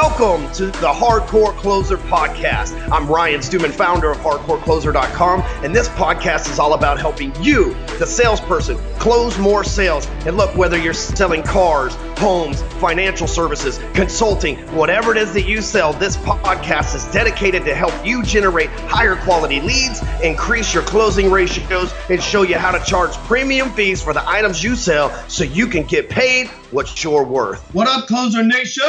Welcome to the Hardcore Closer Podcast. I'm Ryan Stewman, founder of HardcoreCloser.com, and this podcast is all about helping you, the salesperson, close more sales. And look, whether you're selling cars, homes, financial services, consulting, whatever it is that you sell, this podcast is dedicated to help you generate higher quality leads, increase your closing ratios, and show you how to charge premium fees for the items you sell so you can get paid what you're worth. What up, Closer Nation?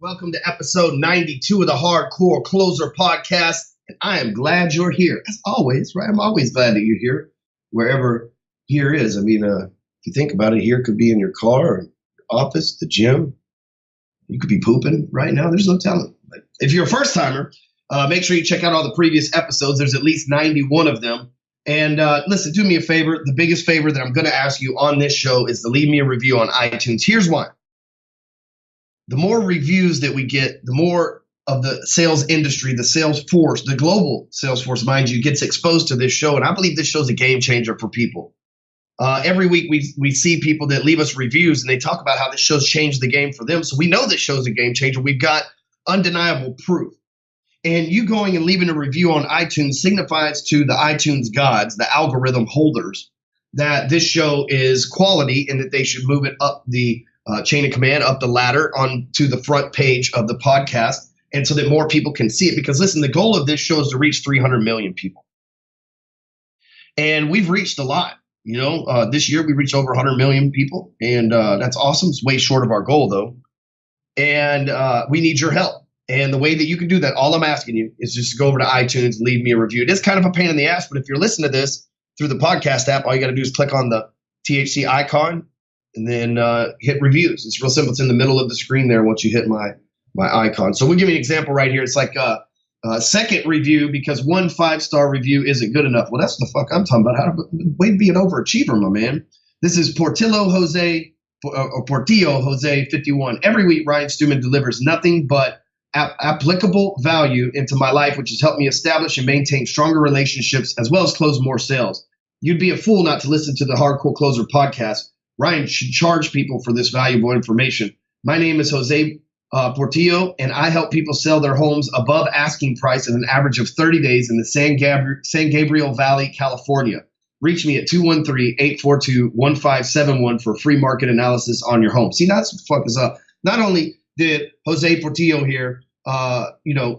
Welcome to episode 92 of the Hardcore Closer Podcast, and I am glad you're here. As always, right? I'm always glad that you're here, wherever here is. I mean, if you think about it, here could be in your car, or your office, the gym. You could be pooping right now. There's no telling. But if you're a first-timer, make sure you check out all the previous episodes. There's at least 91 of them. And listen, do me a favor. The biggest favor that I'm going to ask you on this show is to leave me a review on iTunes. Here's why. The more reviews that we get, the more of the sales industry, the sales force, the global sales force, mind you, gets exposed to this show. And I believe this show's a game changer for people. Every week we see people that leave us reviews and they talk about how this show's changed the game for them. So we know this show's a game changer. We've got undeniable proof. And you going and leaving a review on iTunes signifies to the iTunes gods, the algorithm holders, that this show is quality and that they should move it up the chain of command, up the ladder onto the front page of the podcast, and so that more people can see it. Because listen, the goal of this show is to reach 300 million people. And we've reached a lot. You know, this year we reached over 100 million people, and that's awesome. It's way short of our goal, though. And we need your help. And the way that you can do that, all I'm asking you is just to go over to iTunes and leave me a review. It is kind of a pain in the ass, but if you're listening to this through the podcast app, all you got to do is click on the THC icon and then hit reviews. It's real simple. It's in the middle of the screen there once you hit my icon. So we'll give you an example right here. It's like a second review because 1 5-star review isn't good enough. Well, that's the fuck I'm talking about. Way to be an overachiever, my man. This is Portillo Jose 51. Every week, Ryan Stewman delivers nothing but applicable value into my life, which has helped me establish and maintain stronger relationships as well as close more sales. You'd be a fool not to listen to the Hardcore Closer podcast. Ryan should charge people for this valuable information. My name is Jose Portillo, and I help people sell their homes above asking price in an average of 30 days in the San Gabriel Valley, California. Reach me at 213-842-1571 for a free market analysis on your home. See, that's what the fuck is up. Not only did Jose Portillo here,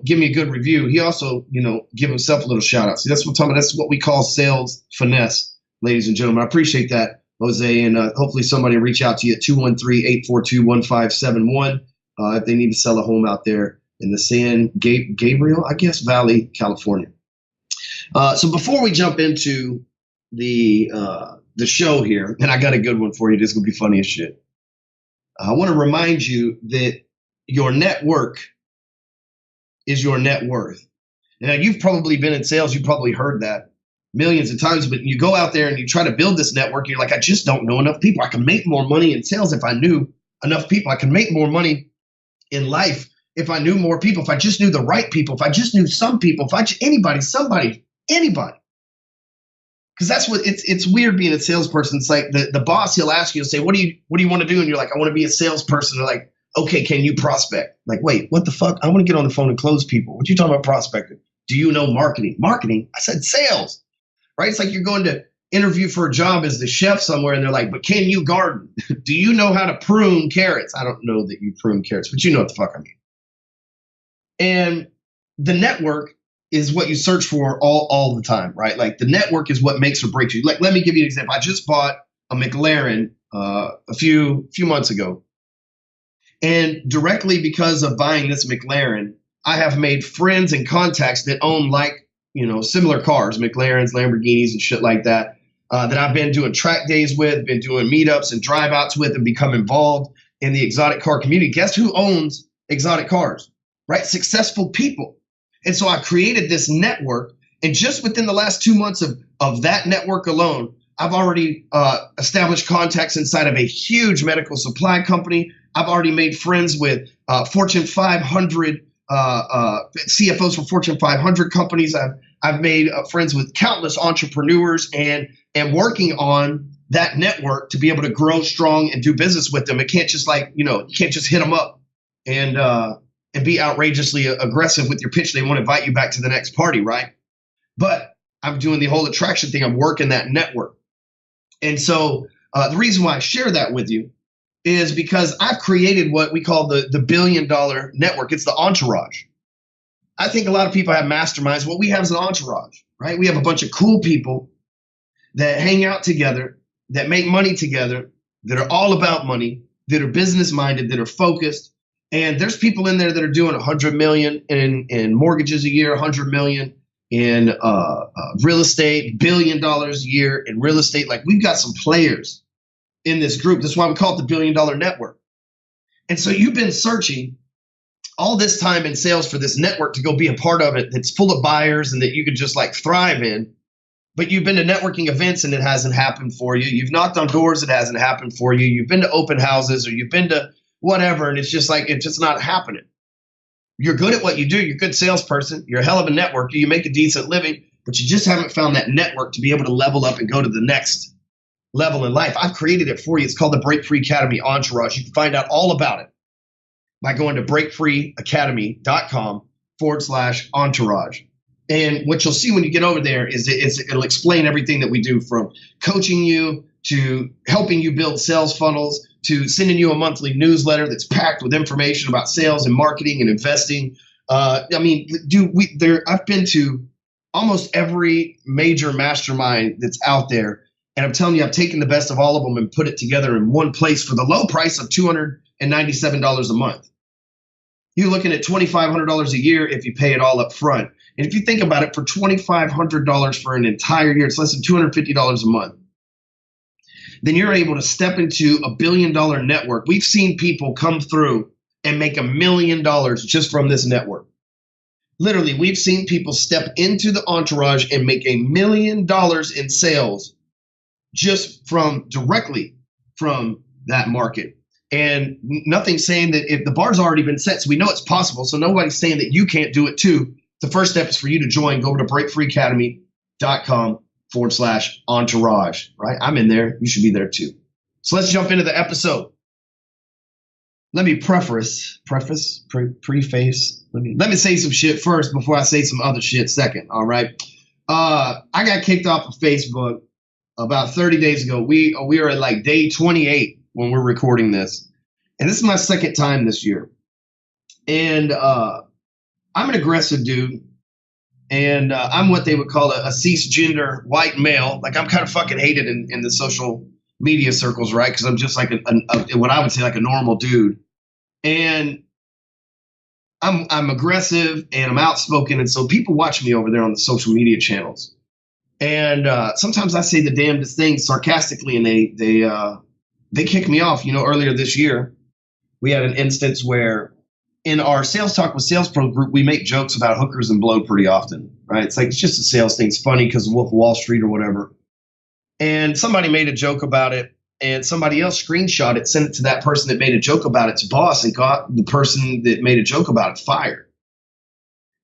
give me a good review, he also, give himself a little shout out. See, that's what I'm talking about. That's what we call sales finesse, ladies and gentlemen. I appreciate that, Jose, and hopefully somebody will reach out to you at 213-842-1571 if they need to sell a home out there in the San Gabriel, Valley, California. So before we jump into the show here, and I got a good one for you. This is going to be funny as shit. I want to remind you that your network is your net worth. Now, you've probably been in sales. You've probably heard that millions of times, but you go out there and you try to build this network. You're like, I just don't know enough people. I can make more money in sales if I knew enough people. I can make more money in life if I knew more people, if I just knew the right people, if I just knew some people, if I just, anybody. Because that's what it's weird being a salesperson. It's like the boss, he'll ask you, he'll say, what do you want to do? And you're like, I want to be a salesperson. They're like, okay, can you prospect? Like, wait, what the fuck? I want to get on the phone and close people. What you talking about prospecting? Do you know marketing? Marketing? I said sales, right? It's like you're going to interview for a job as the chef somewhere and they're like, but can you garden? Do you know how to prune carrots? I don't know that you prune carrots, but you know what the fuck I mean. And the network is what you search for all the time, right? Like the network is what makes or breaks you. Like, let me give you an example. I just bought a McLaren a few months ago. And directly because of buying this McLaren, I have made friends and contacts that own similar cars, McLarens, Lamborghinis, and shit like that, that I've been doing track days with, been doing meetups and drive outs with, and become involved in the exotic car community. Guess who owns exotic cars, right? Successful people. And so I created this network, and just within the last 2 months of that network alone, I've already established contacts inside of a huge medical supply company. I've already made friends with Fortune 500 CFOs for Fortune 500 companies. I've made friends with countless entrepreneurs and working on that network to be able to grow strong and do business with them. It can't just you can't just hit them up and and be outrageously aggressive with your pitch. They want to invite you back to the next party, right? But I'm doing the whole attraction thing. I'm working that network. And so the reason why I share that with you is because I've created what we call the $1 billion network. It's the entourage. I think a lot of people have masterminds. What we have is an entourage, right? We have a bunch of cool people that hang out together, that make money together, that are all about money, that are business minded, that are focused. And there's people in there that are doing 100 million in mortgages a year, 100 million in real estate, $1 billion a year in real estate. Like, we've got some players in this group. That's why we call it the $1 billion network. And so you've been searching all this time in sales for this network to go be a part of it that's full of buyers and that you could just like thrive in. But you've been to networking events and it hasn't happened for you. You've knocked on doors, it hasn't happened for you. You've been to open houses or you've been to whatever, and it's just like, it's just not happening. You're good at what you do. You're a good salesperson. You're a hell of a networker. You make a decent living, but you just haven't found that network to be able to level up and go to the next level in life. I've created it for you. It's called the Break Free Academy Entourage. You can find out all about it by going to breakfreeacademy.com/entourage. And what you'll see when you get over there is it'll explain everything that we do, from coaching you to helping you build sales funnels to sending you a monthly newsletter that's packed with information about sales and marketing and investing. I mean, dude, I've been to almost every major mastermind that's out there. And I'm telling you, I've taken the best of all of them and put it together in one place for the low price of $297 a month. You're looking at $2,500 a year if you pay it all up front. And if you think about it, for $2,500 for an entire year, it's less than $250 a month. Then you're able to step into a $1 billion network. We've seen people come through and make $1 million just from this network. Literally, we've seen people step into the entourage and make $1 million in sales just directly from that market. And nothing's saying that if the bar's already been set, so we know it's possible. So nobody's saying that you can't do it too. The first step is for you to join. Go over to breakfreeacademy.com/entourage, right? I'm in there. You should be there too. So let's jump into the episode. Let me preface. Let me say some shit first before I say some other shit second. All right. I got kicked off of Facebook about 30 days ago. We are at like day 28 when we're recording this. And this is my second time this year. And I'm an aggressive dude. And I'm what they would call a cisgender white male. Like, I'm kind of fucking hated in the social media circles, right? Because I'm just like what I would say like a normal dude. And I'm aggressive and I'm outspoken. And so people watch me over there on the social media channels. And sometimes I say the damnedest things sarcastically, and they kick me off. You know, earlier this year, we had an instance where in our Sales Talk with Sales Pro group, we make jokes about hookers and blow pretty often, right? It's like, it's just a sales thing. It's funny because of Wolf of Wall Street or whatever. And somebody made a joke about it, and somebody else screenshot it, sent it to that person that made a joke about its boss, and got the person that made a joke about it fired.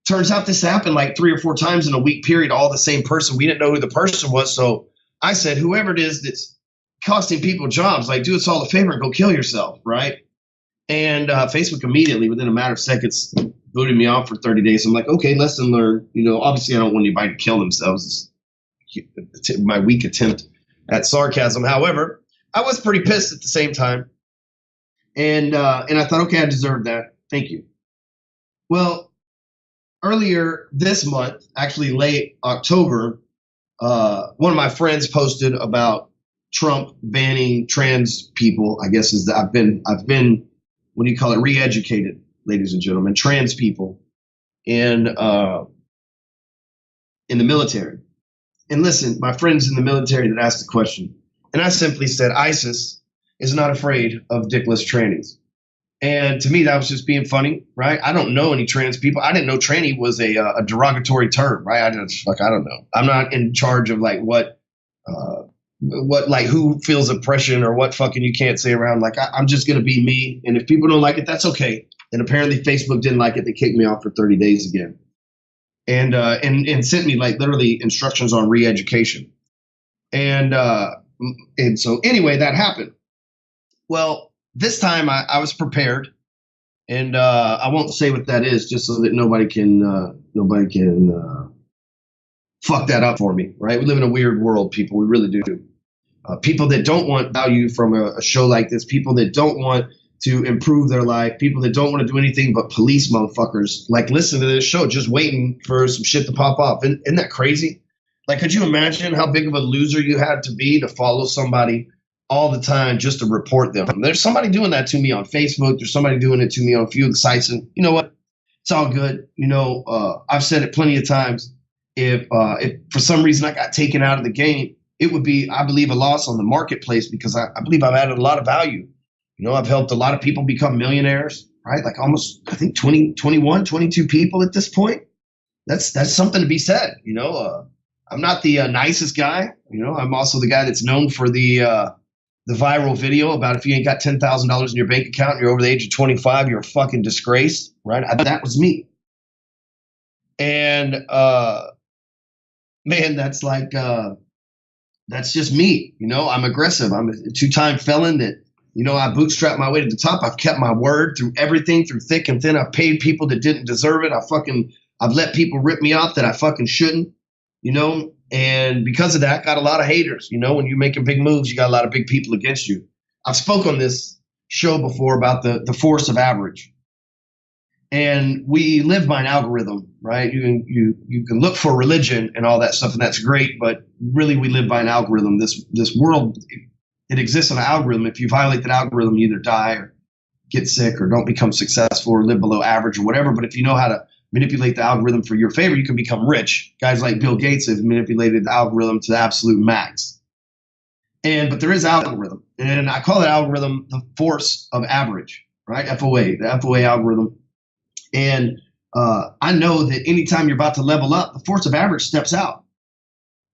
Turns out this happened like 3 or 4 times in a week period, all the same person. We didn't know who the person was. So I said, whoever it is that's costing people jobs, like, do us all a favor and go kill yourself, right? And Facebook immediately, within a matter of seconds, booted me off for 30 days. I'm like, okay, lesson learned. You know, obviously I don't want anybody to kill themselves. It's my weak attempt at sarcasm. However, I was pretty pissed at the same time. And I thought, okay, I deserve that. Thank you. Well, earlier this month, actually late October, one of my friends posted about Trump banning trans people. I guess is that I've been what do you call it? Re-educated, ladies and gentlemen, trans people in the military. And listen, my friends in the military that asked the question, and I simply said, ISIS is not afraid of dickless trannies. And to me, that was just being funny, right? I don't know any trans people. I didn't know tranny was a derogatory term, right? I don't know. I'm not in charge of like what like who feels oppression or what fucking you can't say around. Like, I'm just going to be me. And if people don't like it, that's okay. And apparently Facebook didn't like it. They kicked me off for 30 days again. And sent me like literally instructions on re-education. And so anyway, that happened. Well, this time I was prepared. And I won't say what that is, just so that nobody can fuck that up for me, right? We live in a weird world, people. We really do. People that don't want value from a show like this, people that don't want to improve their life, people that don't want to do anything but police motherfuckers, like listen to this show, just waiting for some shit to pop off. Isn't that crazy? Like, could you imagine how big of a loser you had to be to follow somebody all the time just to report them? There's somebody doing that to me on Facebook. There's somebody doing it to me on a few of the sites. And you know what? It's all good. I've said it plenty of times. If for some reason I got taken out of the game, it would be, I believe, a loss on the marketplace, because I believe I've added a lot of value. I've helped a lot of people become millionaires, right? Like almost, I think 20, 21, 22 people at this point. That's something to be said. I'm not the nicest guy. I'm also the guy that's known for the viral video about if you ain't got $10,000 in your bank account and you're over the age of 25, you're a fucking disgrace, right? That was me. And man, that's like that's just me. I'm aggressive. I'm a 2-time felon that, I bootstrapped my way to the top. I've kept my word through everything, through thick and thin. I've paid people that didn't deserve it. I've let people rip me off that I fucking shouldn't, and because of that, I got a lot of haters. When you're making big moves, you got a lot of big people against you. I've spoke on this show before about the force of average. And we live by an algorithm, right? You can look for religion and all that stuff, and that's great, but really we live by an algorithm. This world, it exists on an algorithm. If you violate that algorithm, you either die or get sick or don't become successful or live below average or whatever. But if you know how to manipulate the algorithm for your favor, you can become rich. Guys like Bill Gates have manipulated the algorithm to the absolute max. But there is algorithm, and I call that algorithm the force of average, right? FOA, the FOA algorithm. And I know that anytime you're about to level up, the force of average steps out.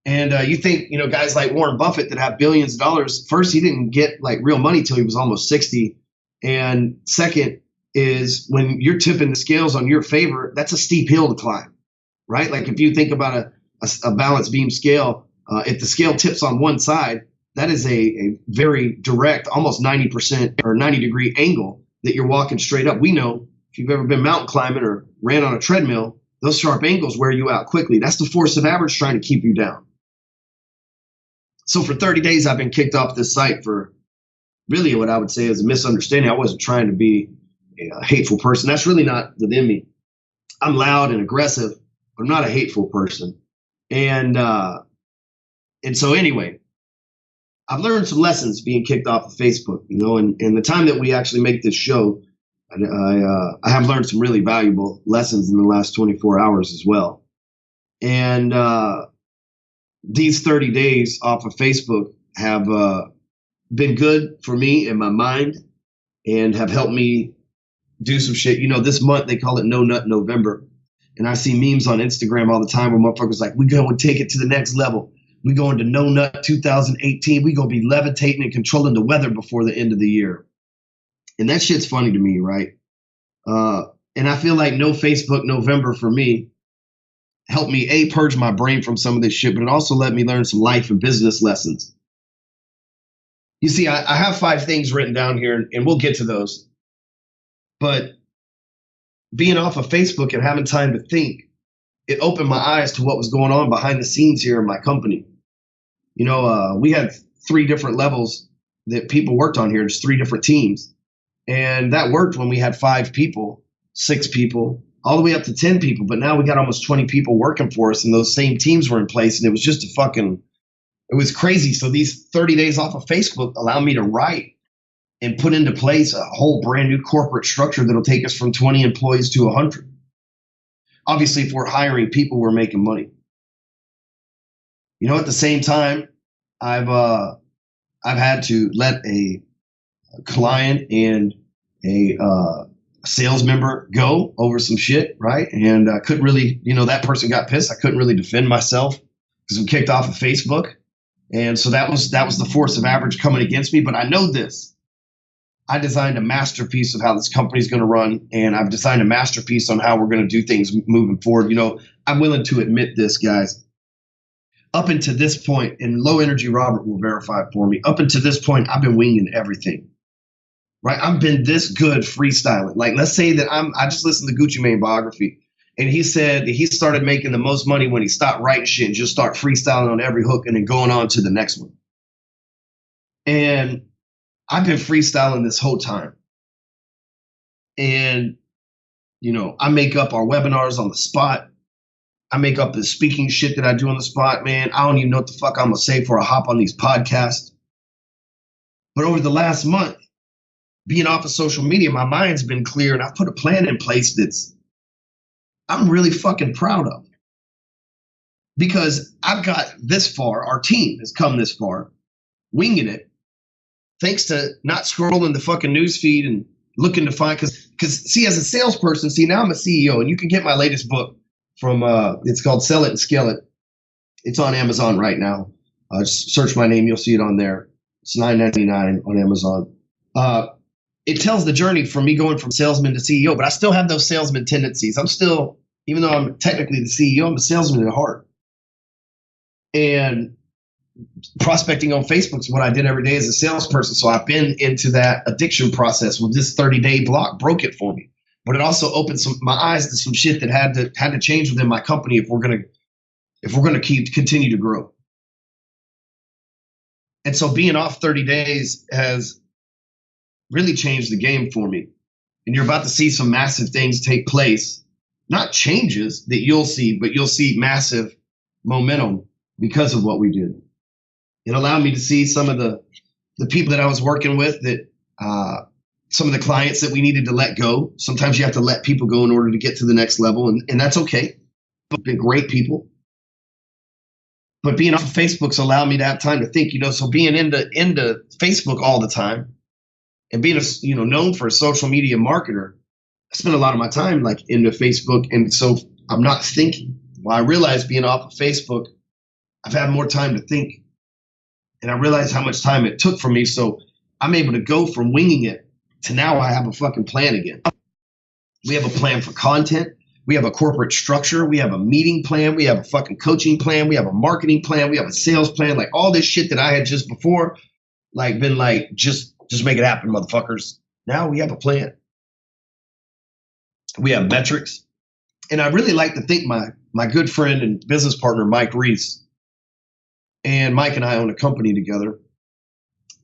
And you think, guys like Warren Buffett that have billions of dollars, first, he didn't get like real money till he was almost 60. And second is when you're tipping the scales on your favor, that's a steep hill to climb, right? Like if you think about a balance beam scale, if the scale tips on one side, that is a very direct, almost 90% or 90-degree angle that you're walking straight up. We know if you've ever been mountain climbing or ran on a treadmill, those sharp angles wear you out quickly. That's the force of average trying to keep you down. So for 30 days, I've been kicked off this site for really what I would say is a misunderstanding. I wasn't trying to be a hateful person. That's really not within me. I'm loud and aggressive, but I'm not a hateful person. And so anyway, I've learned some lessons being kicked off of Facebook, and the time that we actually make this show, I have learned some really valuable lessons in the last 24 hours as well. And these 30 days off of Facebook have been good for me in my mind and have helped me do some shit. This month they call it No Nut November. And I see memes on Instagram all the time where motherfuckers like, we go and take it to the next level. We go into No Nut 2018. We gonna be levitating and controlling the weather before the end of the year. And that shit's funny to me, right? And I feel like No Facebook November for me helped me, purge my brain from some of this shit, but it also let me learn some life and business lessons. You see, I have 5 things written down here, and we'll get to those. But being off of Facebook and having time to think, it opened my eyes to what was going on behind the scenes here in my company. We had 3 different levels that people worked on here. There's 3 different teams. And that worked when we had 5 people, 6 people, all the way up to 10 people. But now we got almost 20 people working for us, and those same teams were in place. And it was just it was crazy. So these 30 days off of Facebook allowed me to write and put into place a whole brand new corporate structure that'll take us from 20 employees to 100. Obviously, if we're hiring people, we're making money. At the same time, I've had to let a client and a sales member go over some shit, right? And I couldn't really, that person got pissed. I couldn't really defend myself because I'm kicked off of Facebook. And so that was the force of average coming against me. But I know this. I designed a masterpiece of how this company is going to run, and I've designed a masterpiece on how we're going to do things moving forward. I'm willing to admit this, guys. Up until this point, and Low Energy Robert will verify for me, up until this point, I've been winging everything. right? I've been this good freestyling. Like, let's say that I just listened to Gucci Mane biography, and he said that he started making the most money when he stopped writing shit and just start freestyling on every hook and then going on to the next one. And I've been freestyling this whole time. And, you know, I make up our webinars on the spot. I make up the speaking shit that I do on the spot, man. I don't even know what the fuck I'm going to say before I hop on these podcasts. But over the last month, being off of social media, my mind's been clear, and I've put a plan in place that's I'm really fucking proud of. Because I've got this far, our team has come this far, winging it, thanks to not scrolling the fucking newsfeed and looking to find, because see, as a salesperson, see, now I'm a CEO, and you can get my latest book from, it's called Sell It and Scale It. It's on Amazon right now. Just search my name, you'll see it on there. It's $9.99 on Amazon. It tells the journey from me going from salesman to CEO, but I still have those salesman tendencies. I'm still, even though I'm technically the CEO, I'm a salesman at heart. And prospecting on Facebook is what I did every day as a salesperson. So I've been into that addiction process with this 30-day block, broke it for me. But it also opened my eyes to some shit that had to change within my company if we're gonna continue to grow. And so being off 30 days has really changed the game for me. And you're about to see some massive things take place. Not changes that you'll see, but you'll see massive momentum because of what we did. It allowed me to see some of the people that I was working with, that some of the clients that we needed to let go. Sometimes you have to let people go in order to get to the next level, and that's okay. But been great people. But being off of Facebook's allowed me to have time to think, so being into Facebook all the time and being known for a social media marketer, I spend a lot of my time like into Facebook, and so I'm not thinking. Well, I realized being off of Facebook, I've had more time to think, and I realized how much time it took for me. So I'm able to go from winging it to now I have a fucking plan again. We have a plan for content. We have a corporate structure. We have a meeting plan. We have a fucking coaching plan. We have a marketing plan. We have a sales plan. Like all this shit that I had just before, like been like, just make it happen, motherfuckers. Now we have a plan. We have metrics. And I really like to think my good friend and business partner, Mike Reese, and Mike and I own a company together,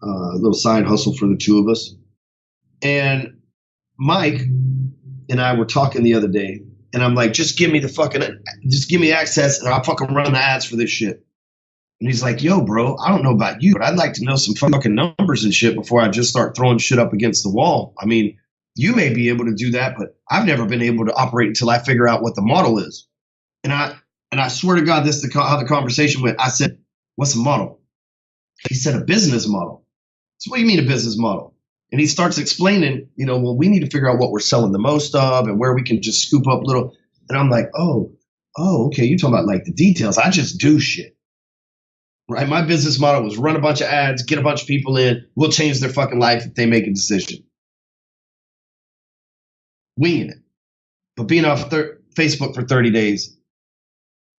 a little side hustle for the two of us. And Mike and I were talking the other day, and I'm like, just give me access and I'll fucking run the ads for this shit. And he's like, yo, bro, I don't know about you, but I'd like to know some fucking numbers and shit before I just start throwing shit up against the wall. I mean, you may be able to do that, but I've never been able to operate until I figure out what the model is. And I swear to God, this is how the conversation went. I said, what's a model? He said, a business model. So what do you mean a business model? And he starts explaining, well, we need to figure out what we're selling the most of and where we can just scoop up little. And I'm like, oh, okay. You're talking about like the details. I just do shit. Right? My business model was run a bunch of ads, get a bunch of people in. We'll change their fucking life if they make a decision. Winging it. But being off Facebook for 30 days,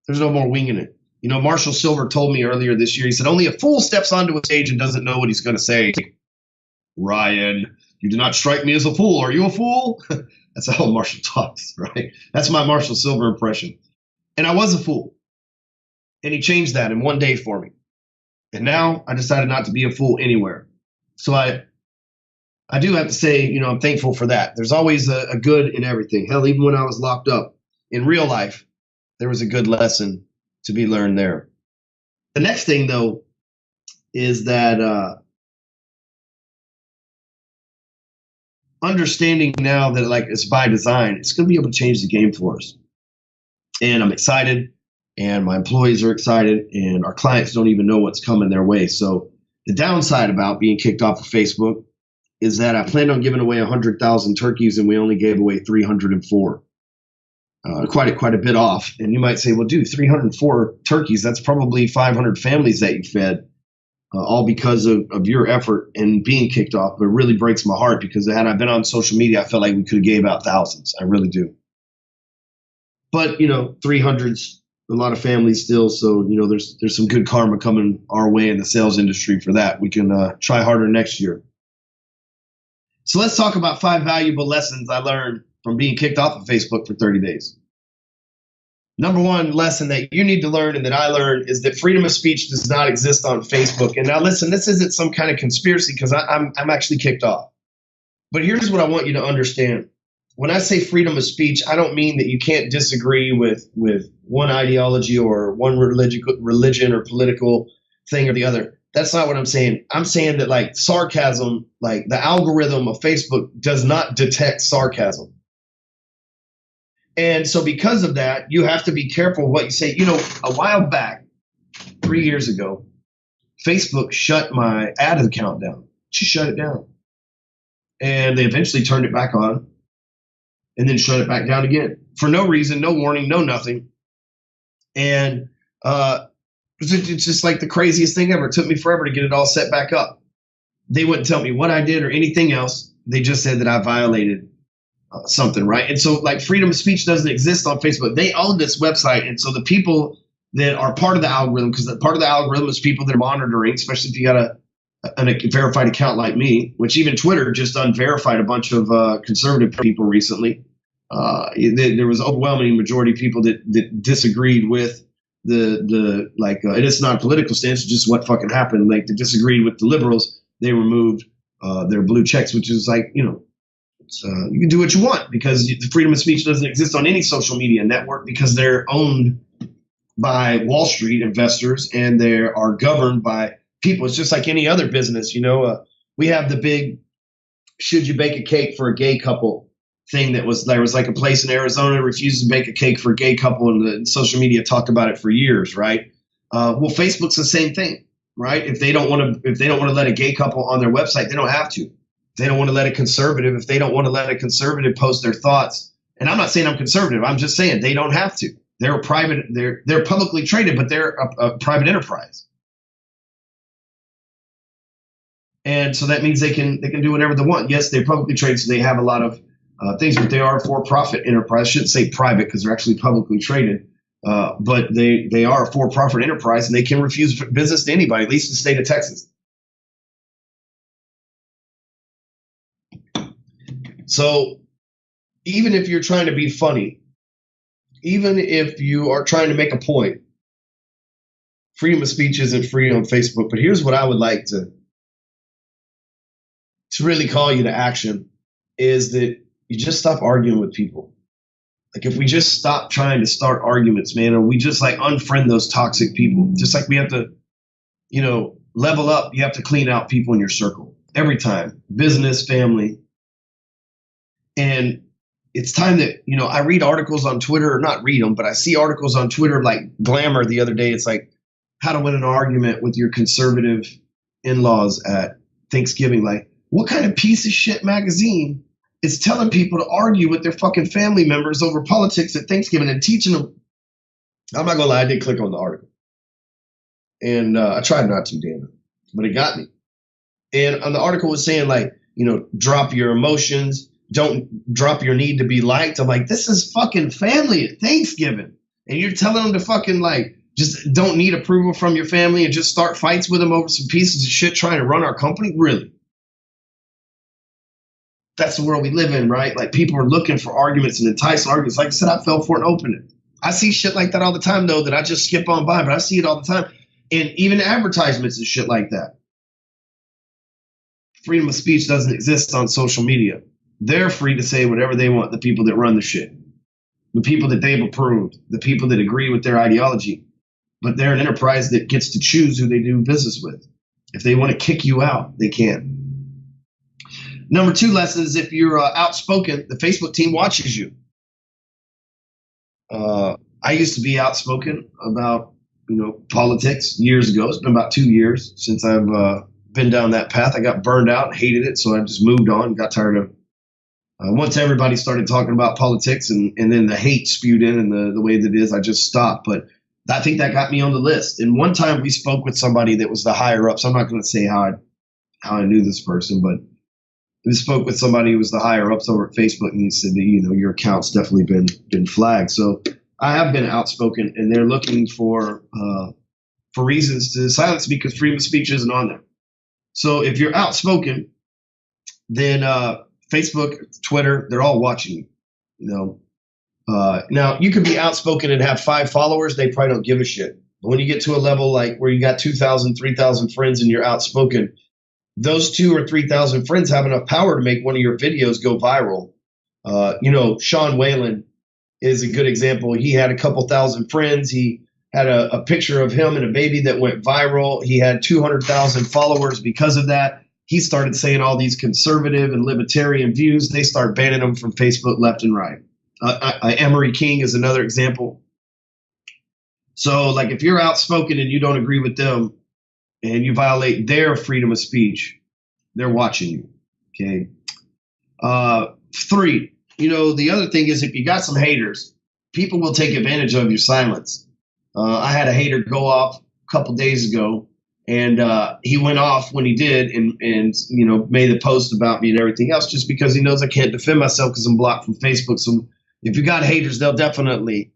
there's no more winging it. Marshall Silver told me earlier this year, he said, only a fool steps onto a stage and doesn't know what he's going to say. Ryan, you do not strike me as a fool. Are you a fool? That's how Marshall talks, right? That's my Marshall Silver impression. And I was a fool. And he changed that in one day for me. And now I decided not to be a fool anywhere. So I do have to say, I'm thankful for that. There's always a good in everything. Hell, even when I was locked up in real life, there was a good lesson to be learned there. The next thing, though, is that understanding now that like it's by design, it's going to be able to change the game for us. And I'm excited, and my employees are excited, and our clients don't even know what's coming their way. So the downside about being kicked off of Facebook is that I planned on giving away 100,000 turkeys, and we only gave away 304. Quite a bit off. And you might say, well, dude, 304 turkeys, that's probably 500 families that you fed, all because of your effort and being kicked off. But it really breaks my heart because had I been on social media, I felt like we could have gave out thousands. I really do. But, 300's a lot of families still. So, there's some good karma coming our way in the sales industry for that. We can try harder next year. So let's talk about 5 valuable lessons I learned from being kicked off of Facebook for 30 days. Number one lesson that you need to learn and that I learned is that freedom of speech does not exist on Facebook. And now listen, this isn't some kind of conspiracy because I'm actually kicked off. But here's what I want you to understand. When I say freedom of speech, I don't mean that you can't disagree with one ideology or one religion or political thing or the other. That's not what I'm saying. I'm saying that like sarcasm, like the algorithm of Facebook does not detect sarcasm. And so because of that, you have to be careful what you say. You know, a while back, 3 years ago, Facebook shut my ad account down. Just shut it down. And they eventually turned it back on and then shut it back down again for no reason, no warning, no nothing. And it's just like the craziest thing ever. It took me forever to get it all set back up. They wouldn't tell me what I did or anything else. They just said that I violated something, right? And so like freedom of speech doesn't exist on Facebook. They own this website. And so the people that are part of the algorithm, because part of the algorithm is people that are monitoring, especially if you got a verified account like me, which even Twitter just unverified a bunch of conservative people recently. There was an overwhelming majority of people that disagreed with the and it's not a political stance, it's just what fucking happened. Like they disagreed with the liberals. They removed their blue checks, which is like, you know, you can do what you want because the freedom of speech doesn't exist on any social media network because they're owned by Wall Street investors and they are governed by people. It's just like any other business. You know, we have the big should you bake a cake for a gay couple thing there was like a place in Arizona refused to bake a cake for a gay couple and the social media talked about it for years, right? Well, Facebook's the same thing, right? If they don't want to let a gay couple on their website, they don't have to. They don't want to let a conservative, if they don't want to let a conservative post their thoughts, and I'm not saying I'm conservative, I'm just saying they don't have to. They're a private, they're publicly traded, but they're a private enterprise. And so that means they can do whatever they want. Yes, they're publicly traded, so they have a lot of things, but they are a for-profit enterprise. I shouldn't say private because they're actually publicly traded, but they are a for-profit enterprise, and they can refuse business to anybody, at least in the state of Texas. So even if you're trying to be funny, even if you are trying to make a point, freedom of speech isn't free on Facebook. But here's what I would like to really call you to action is that you just stop arguing with people. Like if we just stop trying to start arguments, man, or we just like unfriend those toxic people, just like we have to, you know, level up, you have to clean out people in your circle every time, business, family. And it's time that, you know, I read articles on Twitter, or not read them, but I see articles on Twitter like Glamour the other day. It's like how to win an argument with your conservative in-laws at Thanksgiving. Like, what kind of piece of shit magazine is telling people to argue with their fucking family members over politics at Thanksgiving and teaching them? I'm not gonna lie, I did click on the article. And I tried not to, damn it, but it got me. And on the article was saying like, you know, drop your emotions. Don't drop your need to be liked. I'm like, this is fucking family at Thanksgiving. And you're telling them to fucking like, just don't need approval from your family and just start fights with them over some pieces of shit trying to run our company? Really? That's the world we live in, right? Like people are looking for arguments and entice arguments. Like I said, I fell for it and opened it. I see shit like that all the time, though, that I just skip on by, but I see it all the time. And even advertisements and shit like that. Freedom of speech doesn't exist on social media. They're free to say whatever they want, the people that run the shit, the people that they've approved, the people that agree with their ideology. But they're an enterprise that gets to choose who they do business with. If they want to kick you out, they can. Number 2 lesson is if you're outspoken, the Facebook team watches you. I used to be outspoken about, you know, politics years ago. It's been about 2 years since I've been down that path. I got burned out, hated it, so I just moved on, got tired of once everybody started talking about politics and then the hate spewed in and the way that it is, I just stopped. But I think that got me on the list. And one time we spoke with somebody that was the higher ups. I'm not going to say how I knew this person, but we spoke with somebody who was the higher ups over at Facebook, and he said that, you know, your account's definitely been flagged. So I have been outspoken, and they're looking for reasons to silence me because freedom of speech isn't on there. So if you're outspoken, then Facebook, Twitter, they're all watching you. Now, you could be outspoken and have 5 followers. They probably don't give a shit. But when you get to a level like where you got 2,000, 3,000 friends and you're outspoken, those 2,000 or 3,000 friends have enough power to make one of your videos go viral. Sean Whalen is a good example. He had a couple thousand friends. He had a picture of him and a baby that went viral. He had 200,000 followers because of that. He started saying all these conservative and libertarian views. They start banning him from Facebook left and right. Emery King is another example. So, like, if you're outspoken and you don't agree with them and you violate their freedom of speech, they're watching you. Okay. 3, the other thing is if you got some haters, people will take advantage of your silence. I had a hater go off a couple days ago, and he went off when he did and made a post about me and everything else just because he knows I can't defend myself because I'm blocked from Facebook. So if you got haters, they'll definitely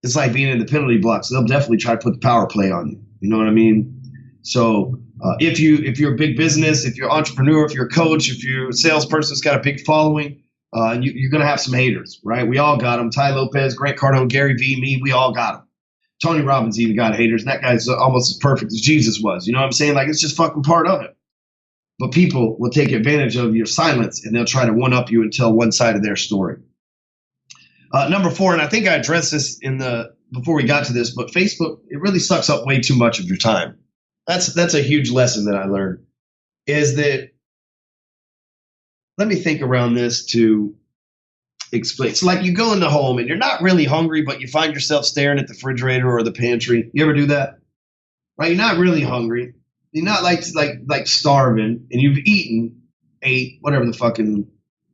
it's like being in the penalty box. So they'll definitely try to put the power play on you. You know what I mean? So if you're a big business, if you're an entrepreneur, if you're a coach, if you're a salesperson that's got a big following, you're going to have some haters, right? We all got them. Ty Lopez, Grant Cardone, Gary Vee, me, we all got them. Tony Robbins even got haters, and that guy's almost as perfect as Jesus was. You know what I'm saying? Like, it's just fucking part of it. But people will take advantage of your silence, and they'll try to one-up you and tell one side of their story. Number 4, and I think I addressed this before we got to this, but Facebook, it really sucks up way too much of your time. That's a huge lesson that I learned, is that, let me think around this to explain. It's like you go in the home and you're not really hungry, but you find yourself staring at the refrigerator or the pantry. You ever do that? Right? You're not really hungry. You're not like starving, and you've ate, whatever the fucking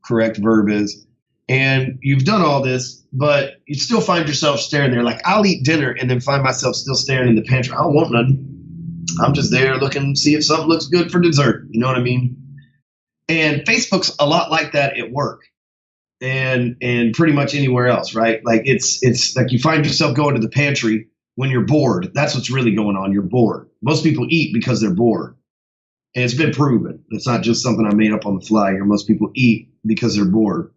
correct verb is, and you've done all this, but you still find yourself staring there. Like, I'll eat dinner and then find myself still staring in the pantry. I don't want nothing. I'm just there looking, see if something looks good for dessert. You know what I mean? And Facebook's a lot like that at work and pretty much anywhere else, right? Like, it's like you find yourself going to the pantry when you're bored. That's what's really going on. You're bored. Most people eat because they're bored. And it's been proven. It's not just something I made up on the fly here. Most people eat because they're bored.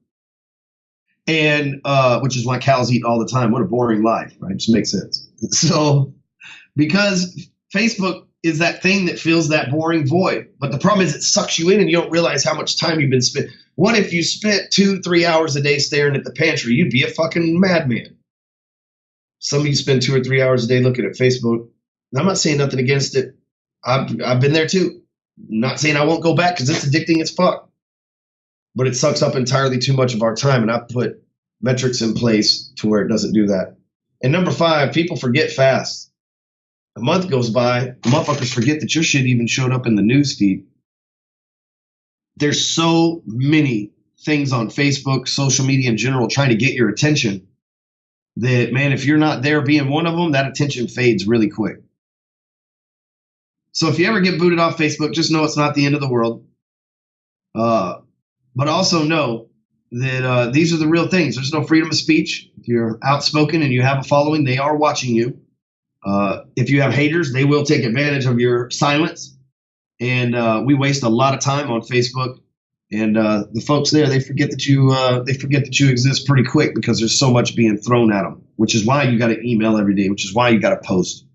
And which is why cows eat all the time. What a boring life, right? It just makes sense. So because Facebook is that thing that fills that boring void. But the problem is it sucks you in and you don't realize how much time you've been spent. What if you spent 2-3 hours a day staring at the pantry? You'd be a fucking madman. Some of you spend 2 or 3 hours a day looking at Facebook. And I'm not saying nothing against it. I've been there too. I'm not saying I won't go back because it's addicting as fuck. But it sucks up entirely too much of our time. And I put metrics in place to where it doesn't do that. And number 5, people forget fast. A month goes by, motherfuckers forget that your shit even showed up in the news feed. There's so many things on Facebook, social media in general, trying to get your attention that, man, if you're not there being one of them, that attention fades really quick. So if you ever get booted off Facebook, just know it's not the end of the world. But also know that these are the real things. There's no freedom of speech. If you're outspoken and you have a following, they are watching you. If you have haters, they will take advantage of your silence. And we waste a lot of time on Facebook. And the folks there, they forget that you exist pretty quick because there's so much being thrown at them, which is why you got to email every day, which is why you got to post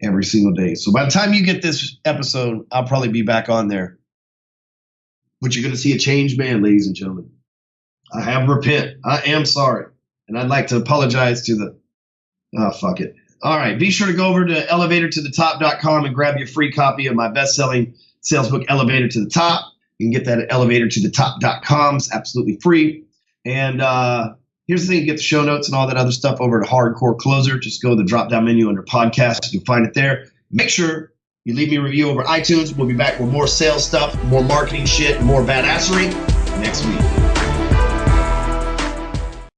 every single day. So by the time you get this episode, I'll probably be back on there. But you're going to see a changed man, ladies and gentlemen. I have repent. I am sorry. And I'd like to apologize to fuck it. All right. Be sure to go over to elevatortothetop.com and grab your free copy of my best-selling sales book, Elevator to the Top. You can get that at elevatortothetop.com. It's absolutely free. And here's the thing. You get the show notes and all that other stuff over to Hardcore Closer. Just go to the drop-down menu under podcast. You'll find it there. Make sure you leave me a review over iTunes. We'll be back with more sales stuff, more marketing shit, more badassery next week.